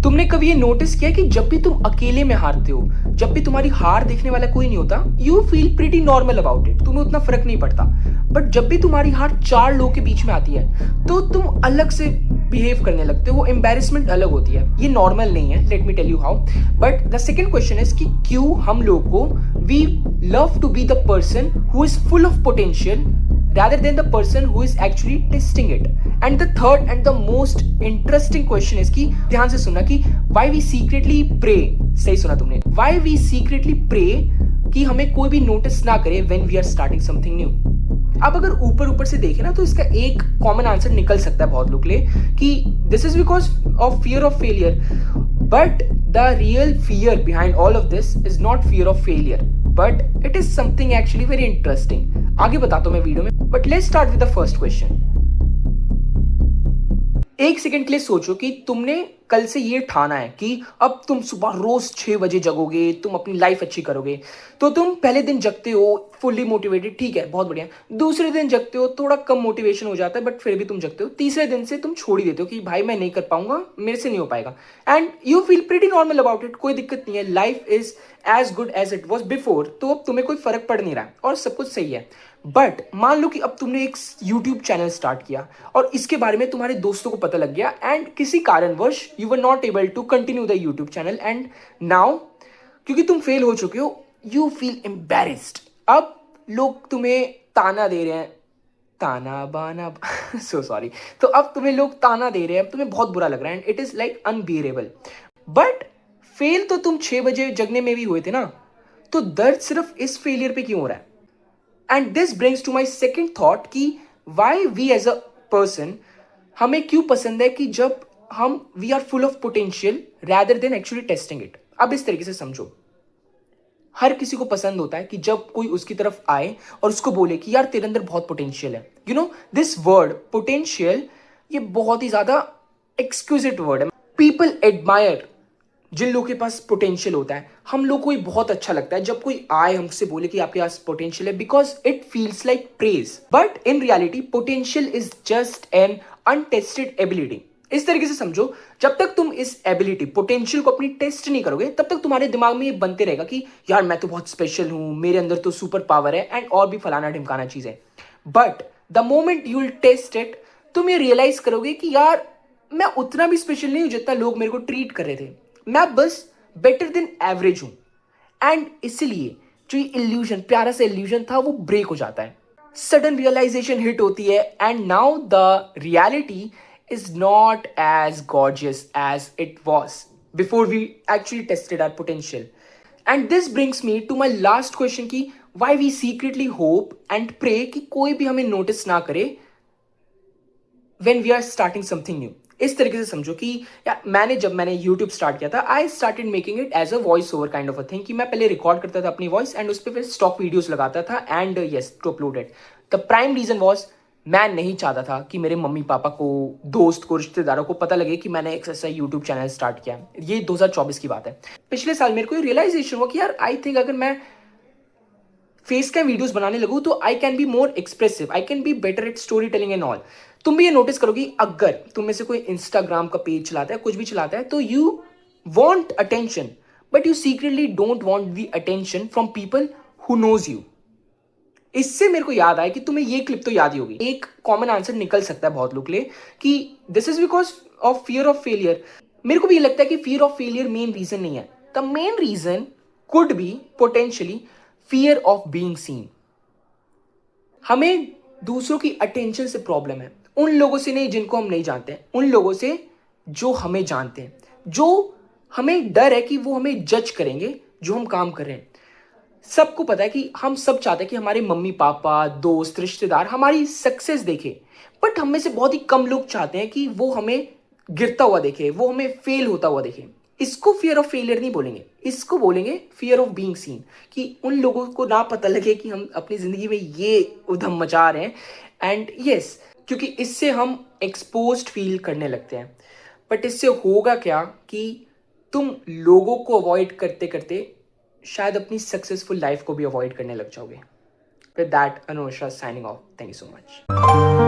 तुमने कभी ये नोटिस किया कि जब भी तुम अकेले में हारते हो, जब भी तुम्हारी हार देखने वाला कोई नहीं होता, you feel pretty normal about it, तुम्हें उतना फर्क नहीं पड़ता। बट जब भी तुम्हारी हार चार लोगों के बीच में आती है तो तुम अलग से बिहेव करने लगते हो, वो एम्बेरसमेंट अलग होती है। ये नॉर्मल नहीं है, let me tell you how. But the second question is कि क्यों हम लोग को we love to be the person who is full of potential rather than the person who is actually testing it. And the third and the most interesting question is कि ध्यान से सुनना कि why we secretly pray, सही सुना तुमने, why we secretly pray कि हमें कोई भी नोटिस ना करे when we are starting something new. अब अगर ऊपर से देखें ना तो इसका एक कॉमन आंसर निकल सकता है बहुत लोग के लिए कि this is because of fear of failure, but the real fear behind all of this is not fear of failure, but it is something actually very interesting. आगे बताता हूं मैं वीडियो में, but let's start with the first question. एक second के लिए सोचो कि तुमने कल से ये ठाना है कि अब तुम सुबह रोज 6 बजे जगोगे, तुम अपनी लाइफ अच्छी करोगे। तो तुम पहले दिन जगते हो फुल्ली मोटिवेटेड, ठीक है, बहुत बढ़िया। दूसरे दिन जगते हो, थोड़ा कम मोटिवेशन हो जाता है, बट फिर भी तुम जगते हो। तीसरे दिन से तुम छोड़ ही देते हो कि भाई मैं नहीं कर पाऊंगा, मेरे से नहीं हो पाएगा, and you feel pretty normal about it, कोई दिक्कत नहीं है, life is as good as it was before, तो अब तुम्हें कोई फर्क पड़ नहीं रहा है और सब कुछ सही है। बट मान लो कि अब तुमने एक यूट्यूब चैनल स्टार्ट किया और इसके बारे में तुम्हारे दोस्तों को पता लग गया, एंड किसी कारणवश you were not able to continue the YouTube channel, and now क्योंकि तुम फेल हो चुके हो यू फील एम्बेरेस्ड। अब लोग तुम्हें ताना दे रहे हैं, ताना बाना सो सॉरी, तो अब तुम्हें लोग ताना दे रहे हैं, तुम्हें बहुत बुरा लग रहा है, and it is like unbearable. But fail तो तुम 6 बजे जगने में भी हुए थे ना, तो दर्द सिर्फ इस फेलियर पे क्यों हो रहा है? And this brings to my second thought कि why we as a person, हमें क्यों पसंद है कि जब हम we are full of potential rather than actually testing it. अब इस तरीके से समझो, हर किसी को पसंद होता है कि जब कोई उसकी तरफ आए और उसको बोले कि यार तेरे अंदर बहुत पोटेंशियल है। You know this word potential, ये बहुत ही ज्यादा एक्सक्यूजिट वर्ड है। पीपल एडमायर जिन लोगों के पास पोटेंशियल होता है, हम लोग को ही बहुत अच्छा लगता है जब कोई आए हमसे बोले कि आपके पास पोटेंशियल है, because it feels like praise. But in reality potential is just an untested ability. इस तरीके से समझो, जब तक तुम इस एबिलिटी पोटेंशियल को अपनी टेस्ट नहीं करोगे तब तक तुम्हारे दिमाग में ये बनते रहेगा कि यार मैं तो बहुत स्पेशल हूं, मेरे अंदर तो सुपर पावर है, एंड और भी फलाना ढिमकाना चीज है। But the moment you will test it, तुम ये रियलाइज करोगे कि यार मैं उतना भी स्पेशल नहीं हूं जितना लोग मेरे को ट्रीट कर रहे थे, मैं बस बेटर देन एवरेज हूं। एंड इसलिए जो ये इल्यूजन, प्यारा सा इल्यूजन था, वो ब्रेक हो जाता है। सडन रियलाइजेशन हिट होती है, and now the reality is not as gorgeous as it was before we actually tested our potential. And this brings me to my last question कि why we secretly hope and pray कि कोई भी हमें notice ना करे when we are starting something new. इस तरीके से समझो कि यार जब मैंने YouTube स्टार्ट किया था, I started making it as a voice over kind of a thing कि मैं पहले रिकॉर्ड करता था अपनी वॉइस एंड उस पर फिर स्टॉक वीडियोस लगाता था and yes to upload it. The prime reason was मैं नहीं चाहता था कि मेरे मम्मी पापा को, दोस्त को, रिश्तेदारों को पता लगे कि मैंने एक ऐसा यूट्यूब चैनल स्टार्ट किया। ये 2024 की बात है। पिछले साल मेरे को रियलाइजेशन हुआ कि यार आई थिंक अगर मैं फेस कैम वीडियोस बनाने लगूं तो I can be more expressive, I can be better at story telling and all. तुम भी ये नोटिस करोगी, अगर तुम में से कोई इंस्टाग्राम का पेज चलाता है, कुछ भी चलाता है, तो you want attention but you secretly don't want the attention from people who knows you. इससे मेरे को याद आया कि तुम्हें ये क्लिप तो याद ही होगी। एक कॉमन आंसर निकल सकता है बहुत लोग के लिए कि this is because of fear of failure. मेरे को भी ये लगता है कि fear of failure main reason नहीं है। The main reason could be potentially fear of being seen. हमें दूसरों की अटेंशन से प्रॉब्लम है, उन लोगों से नहीं जिनको हम नहीं जानते हैं, उन लोगों से जो हमें जानते हैं, जो हमें डर है कि वो हमें जज करेंगे जो हम काम कर रहे हैं। सबको पता है कि हम सब चाहते हैं कि हमारे मम्मी पापा, दोस्त, रिश्तेदार हमारी सक्सेस देखे, बट हम में से बहुत ही कम लोग चाहते हैं कि वो हमें गिरता हुआ देखे, वो हमें फेल होता हुआ देखे। इसको फियर ऑफ फेलियर नहीं बोलेंगे, इसको बोलेंगे फियर ऑफ बीइंग सीन, कि उन लोगों को ना पता लगे कि हम अपनी जिंदगी में ये उधम मचा रहे हैं। एंड यस, क्योंकि इससे हम एक्सपोज्ड फील करने लगते हैं। बट इससे होगा क्या कि तुम लोगों को अवॉइड करते करते शायद अपनी सक्सेसफुल लाइफ को भी अवॉइड करने लग जाओगे। With that, Anusha signing off. Thank you so much.